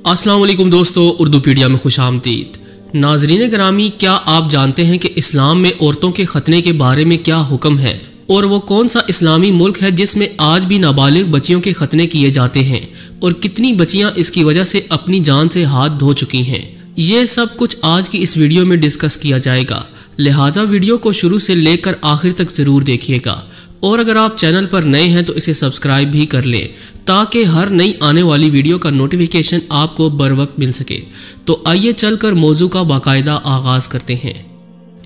अस्सलाम वालेकुम दोस्तों, उर्दू पीडिया में खुश आमदीद। नाजरीन ग्रामी, क्या आप जानते हैं कि इस्लाम में औरतों के खतने के बारे में क्या हुक्म है और वो कौन सा इस्लामी मुल्क है जिसमें आज भी नाबालिग बच्चियों के खतने किए जाते हैं और कितनी बच्चियां इसकी वजह से अपनी जान से हाथ धो चुकी हैं। ये सब कुछ आज की इस वीडियो में डिस्कस किया जाएगा, लिहाजा वीडियो को शुरू से लेकर आखिर तक जरूर देखिएगा। और अगर आप चैनल पर नए हैं तो इसे सब्सक्राइब भी कर लें ताकि हर नई आने वाली वीडियो का नोटिफिकेशन आपको बर वक्त मिल सके। तो आइए चलकर मौजू का बाकायदा आगाज करते हैं।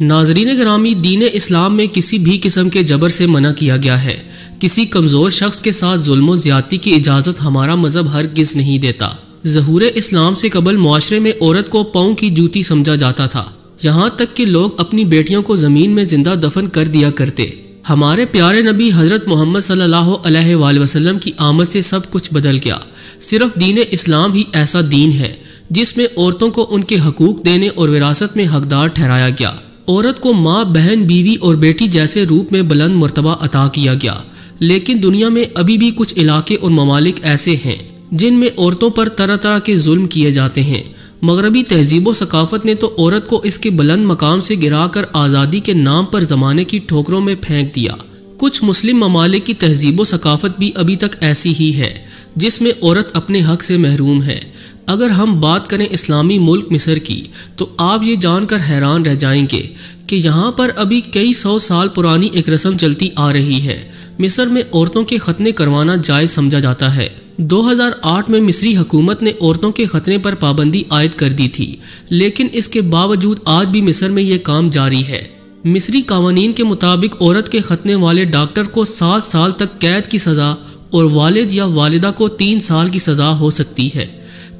नाजरीन ग्रामी, दीन इस्लाम में किसी भी किस्म के जबर से मना किया गया है। किसी कमजोर शख्स के साथ जुल्म ज्यादती की इजाजत हमारा मजहब हरगिज नहीं देता। ज़हूर इस्लाम से कबल मुआशरे में औरत को पाँव की जूती समझा जाता था, यहाँ तक कि लोग अपनी बेटियों को जमीन में जिंदा दफन कर दिया करते। हमारे प्यारे नबी हजरत मोहम्मद सल्लल्लाहु अलैहि वसल्लम की आमद से सब कुछ बदल गया। सिर्फ दीन इस्लाम ही ऐसा दीन है जिसमें औरतों को उनके हकूक देने और विरासत में हकदार ठहराया गया। औरत को माँ, बहन, बीवी और बेटी जैसे रूप में बुलंद मर्तबा अता किया गया। लेकिन दुनिया में अभी भी कुछ इलाके और ममालिक ऐसे हैं जिनमें औरतों पर तरह तरह के जुल्म किए जाते हैं। मगरबी तहजीब व सकाफत ने तो औरत को इसके बुलंद मकाम से गिराकर आज़ादी के नाम पर ज़माने की ठोकरों में फेंक दिया। कुछ मुस्लिम ममालिक की तहजीब व सकाफत भी अभी तक ऐसी ही है जिसमें औरत अपने हक से महरूम है। अगर हम बात करें इस्लामी मुल्क मिस्र की तो आप ये जानकर हैरान रह जाएंगे कि यहाँ पर अभी कई सौ साल पुरानी एक रस्म चलती आ रही है। मिस्र में औरतों के खतने करवाना जायज़ समझा जाता है। 2008 में मिस्री हुकूमत ने औरतों के खतने पर पाबंदी आयद कर दी थी, लेकिन इसके बावजूद आज भी मिस्र में ये काम जारी है। मिस्री कानून के मुताबिक औरत के खतने वाले डॉक्टर को 7 साल तक कैद की सजा और वालिद या वालिदा को 3 साल की सजा हो सकती है।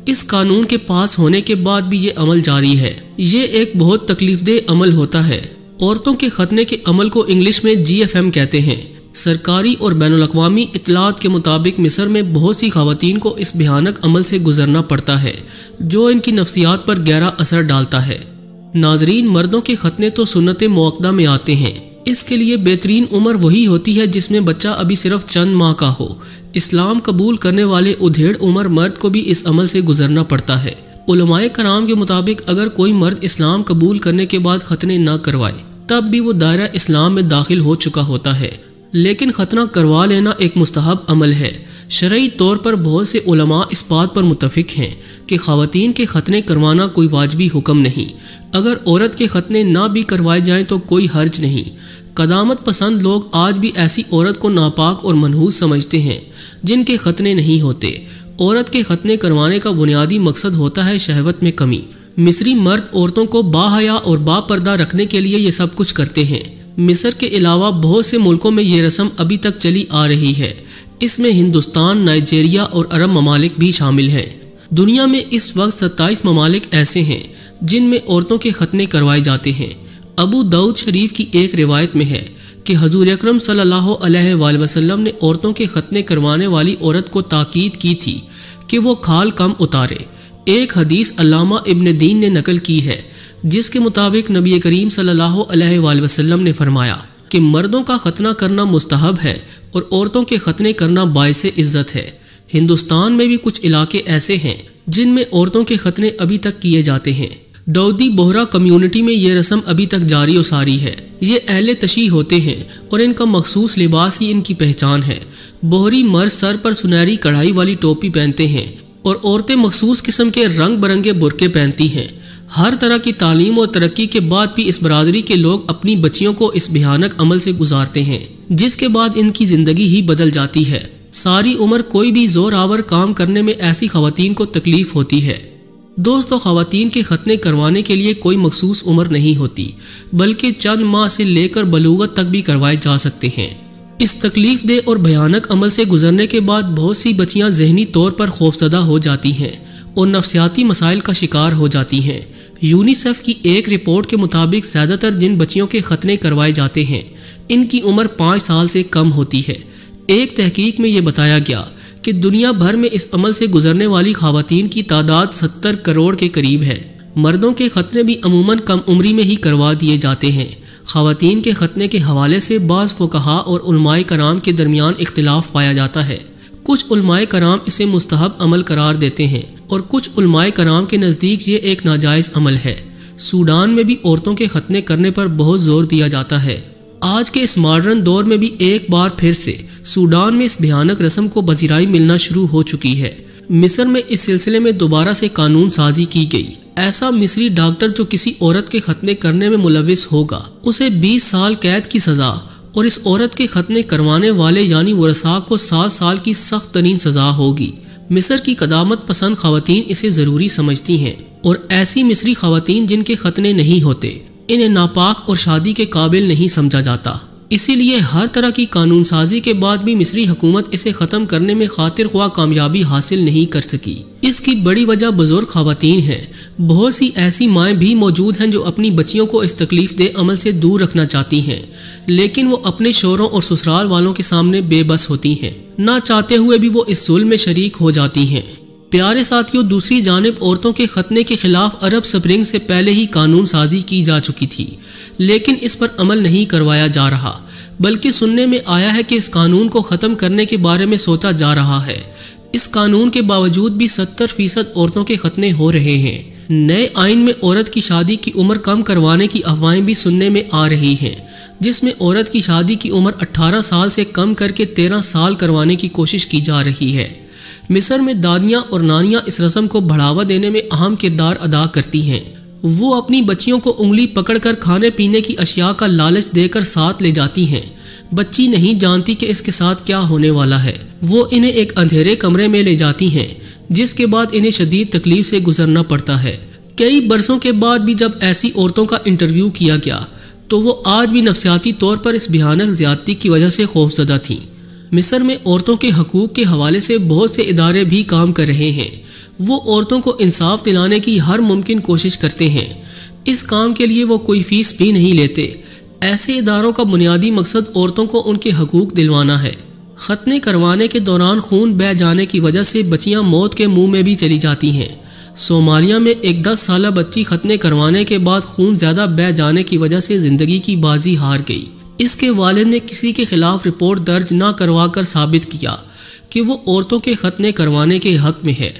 इस कानून के पास होने के बाद भी ये अमल जारी है। ये एक बहुत तकलीफदेह अमल होता है। औरतों के खतने के अमल को इंग्लिश में GFM कहते हैं। सरकारी और बैनुल-अक़वामी इत्तलात के मुताबिक मिस्र में बहुत सी ख़वातीन को इस भयानक अमल से गुजरना पड़ता है जो इनकी नफ्सियात पर गहरा असर डालता है। नाजरीन, मर्दों के खतने तो सुन्नत मुअक्कदा में आते हैं। इसके लिए बेहतरीन उम्र वही होती है जिसमें बच्चा अभी सिर्फ चंद माह का हो। इस्लाम कबूल करने वाले उधेड़ उम्र मर्द को भी इस अमल से गुजरना पड़ता है। उलमाए कराम के मुताबिक अगर कोई मर्द इस्लाम कबूल करने के बाद खतने न करवाए तब भी वो दायरा इस्लाम में दाखिल हो चुका होता है। लेकिन खतना करवा लेना एक मुस्तहब अमल है। शरई तौर पर बहुत से उलमा इस बात पर मुत्तफिक हैं कि ख़वातीन के खतने करवाना कोई वाजिबी हुक्म नहीं। अगर औरत के खतने ना भी करवाए जाएं तो कोई हर्ज नहीं। कदामत पसंद लोग आज भी ऐसी औरत को नापाक और मनहूस समझते हैं जिनके खतने नहीं होते। औरत के खतने करवाने का बुनियादी मकसद होता है शहवत में कमी। मिस्री मर्द औरतों को बाहया और बापर्दा रखने के लिए ये सब कुछ करते हैं। मिस्र के अलावा बहुत से मुल्कों में ये रस्म अभी तक चली आ रही है। इसमें हिंदुस्तान, नाइजीरिया और अरब ममालिक भी शामिल हैं। दुनिया में इस वक्त 27 ममालिक ऐसे हैं जिनमें औरतों के खतने करवाए जाते हैं। अबू दाऊद शरीफ की एक रिवायत में है कि हजूर अकरम सल्लल्लाहु अलैहि वसल्लम ने औरतों के खतने करवाने वाली औरत को ताकीद की थी कि वो खाल कम उतारे। एक हदीस अल्लामा इब्न दीन ने नकल की है जिसके मुताबिक नबी करीम सल्लल्लाहु अलैहि वसल्लम ने फरमाया कि मर्दों का खतना करना मुस्तहब है और औरतों के खतने करना बाइसे इज्जत है। हिंदुस्तान में भी कुछ इलाके ऐसे हैं जिनमें औरतों के खतने अभी तक किए जाते हैं। दाऊदी बोहरा कम्युनिटी में ये रस्म अभी तक जारी और सारी है। ये अहले तशी होते हैं और इनका मखसूस लिबास ही इनकी पहचान है। बोहरी मर्द सर पर सुनहरी कढ़ाई वाली टोपी पहनते हैं और औरतें मखसूस किस्म के रंग बिरंगे बुरके पहनती हैं। हर तरह की तालीम और तरक्की के बाद भी इस बरादरी के लोग अपनी बच्चियों को इस भयानक अमल से गुजारते हैं जिसके बाद इनकी जिंदगी ही बदल जाती है। सारी उम्र कोई भी जोर आवर काम करने में ऐसी खवातीन को तकलीफ होती है। दोस्तों, खवातीन के खतने करवाने के लिए कोई मखसूस उम्र नहीं होती, बल्कि चंद माह से लेकर बलूगत तक भी करवाए जा सकते हैं। इस तकलीफ दे और भयानक अमल से गुजरने के बाद बहुत सी बच्चियां जहनी तौर पर खौफजदा हो जाती हैं और नफ्सियाती मसाइल का शिकार हो जाती हैं। यूनिसेफ की एक रिपोर्ट के मुताबिक ज्यादातर जिन बच्चियों के खतने करवाए जाते हैं इनकी उम्र 5 साल से कम होती है। एक तहकीक में ये बताया गया कि दुनिया भर में इस अमल से गुजरने वाली खवातीन की तादाद 70 करोड़ के करीब है। मर्दों के खतने भी अमूमन कम उम्री में ही करवा दिए जाते हैं। खवातीन के खतने के हवाले से बाज़ फुक़हा और उलमाए कराम के दरमियान इख्तिलाफ पाया जाता है। कुछ उलमाए कराम इसे मुस्तहब अमल करार देते हैं اور کچھ علماء کرام کے نزدیک یہ ایک ناجائز عمل ہے۔ سوڈان میں بھی عورتوں کے ختنے کرنے پر بہت زور دیا جاتا ہے۔ آج کے اس ماڈرن دور میں بھی ایک بار پھر سے سوڈان میں اس بھیانک رسم کو پذیرائی ملنا شروع ہو چکی ہے۔ مصر میں اس سلسلے میں دوبارہ سے قانون سازی کی گئی۔ ایسا مصری ڈاکٹر جو کسی عورت کے ختنے کرنے میں ملوث ہوگا اسے 20 سال قید کی سزا اور اس عورت کے ختنے کروانے والے یعنی ورثاء کو 7 سال کی سخت ترین سزا ہوگی۔ مصر کی قدامت پسند خواتین اسے ضروری سمجھتی ہیں اور ایسی مصری خواتین جن کے ختنے نہیں ہوتے انہیں ناپاک اور شادی کے قابل نہیں سمجھا جاتا۔ اسی لیے ہر طرح کی قانون سازی کے بعد بھی مصری حکومت اسے ختم کرنے میں خاطر خواہ کامیابی حاصل نہیں کر سکی۔ اس کی بڑی وجہ بزرگ خواتین ہیں۔ بہت سی ایسی مائیں بھی موجود ہیں جو اپنی بچیوں کو اس تکلیف دہ عمل سے دور رکھنا چاہتی ہیں، لیکن وہ اپنے شوہروں اور سسرال والوں کے سامنے بے بس ہوتی ہیں۔ نہ چاہتے ہوئے بھی وہ اس ظلم میں شریک ہو جاتی ہیں۔ پیارے ساتھیوں، دوسری جانب عورتوں کے ختنے کے خلاف عرب سپرنگ سے پہلے ہی قانون سازی کی جا چکی تھی، لیکن اس پر عمل نہیں کروایا جا رہا، بلکہ سننے میں آیا ہے کہ اس قانون کو ختم کرنے کے بارے میں سوچا جا رہا ہے۔ اس قانون کے باوجود بھی 70% عورتوں کے ختنے ہو رہے ہیں۔ نئے آئین میں عورت کی شادی کی عمر کم کروانے کی افواہیں بھی سننے میں آ رہی ہیں، جس میں عورت کی شادی کی عمر 18 سال سے کم کر کے 13 سال کروانے کی کوشش کی جا رہی ہے۔ مصر میں دادیاں اور نانیاں اس رسم کو بڑھاوا دینے میں اہم کردار ادا کرتی ہیں۔ وہ اپنی بچیوں کو انگلی پکڑ کر کھانے پینے کی اشیاء کا لالچ دے کر ساتھ لے جاتی ہیں۔ بچی نہیں جانتی کہ اس کے ساتھ کیا ہونے والا ہے۔ وہ انہیں ایک اندھیرے کمرے میں لے جاتی ہیں، جس کے بعد انہیں شدید تکلیف سے گزرنا پڑتا ہے۔ کئی برسوں کے بعد بھی جب ایسی عورتوں کا انٹرویو کیا گیا تو وہ آج بھی نفسیاتی طور پر اس بھیانک زیادتی کی وجہ سے خوفزدہ تھیں۔ مصر میں عورتوں کے حقوق کے حوالے سے بہت سے ادارے بھی کام کر رہے ہیں۔ وہ عورتوں کو انصاف دلانے کی ہر ممکن کوشش کرتے ہیں۔ اس کام کے لیے وہ کوئی فیس بھی نہیں لیتے۔ ایسے اداروں کا بنیادی مقصد عورتوں کو ان کے حقوق دلوانا ہے۔ ختنے کروانے کے دوران خون بہہ جانے کی وجہ سے بچیاں موت کے منہ میں بھی چلی جاتی ہیں۔ صومالیہ میں ایک 10 سالہ بچی ختنے کروانے کے بعد خون زیادہ بہہ جانے کی وجہ سے زندگی کی بازی ہار گئی۔ اس کے والد نے کسی کے خلاف رپورٹ درج نہ کروا کر ثابت کیا کہ وہ عورتوں کے ختنے کروانے کے حق میں ہے۔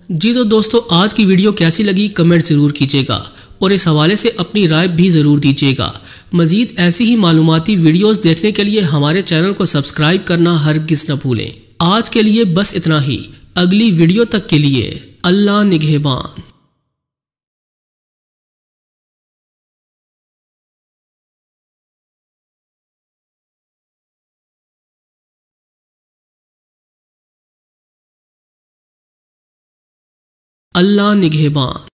جی تو دوستو، آج کی ویڈیو کیسی لگی کمنٹ ضرور کیجیے گا اور اس حوالے سے اپنی رائے بھی ضرور دیجیے گا۔ مزید ایسی ہی معلوماتی ویڈیوز دیکھنے کے لیے ہمارے چینل کو سبسکرائب کرنا ہرگز نہ بھولیں۔ آج کے لیے بس اتنا ہی۔ اگلی ویڈیو تک کے لیے اللہ نگہبان۔ اللہ نگہبان۔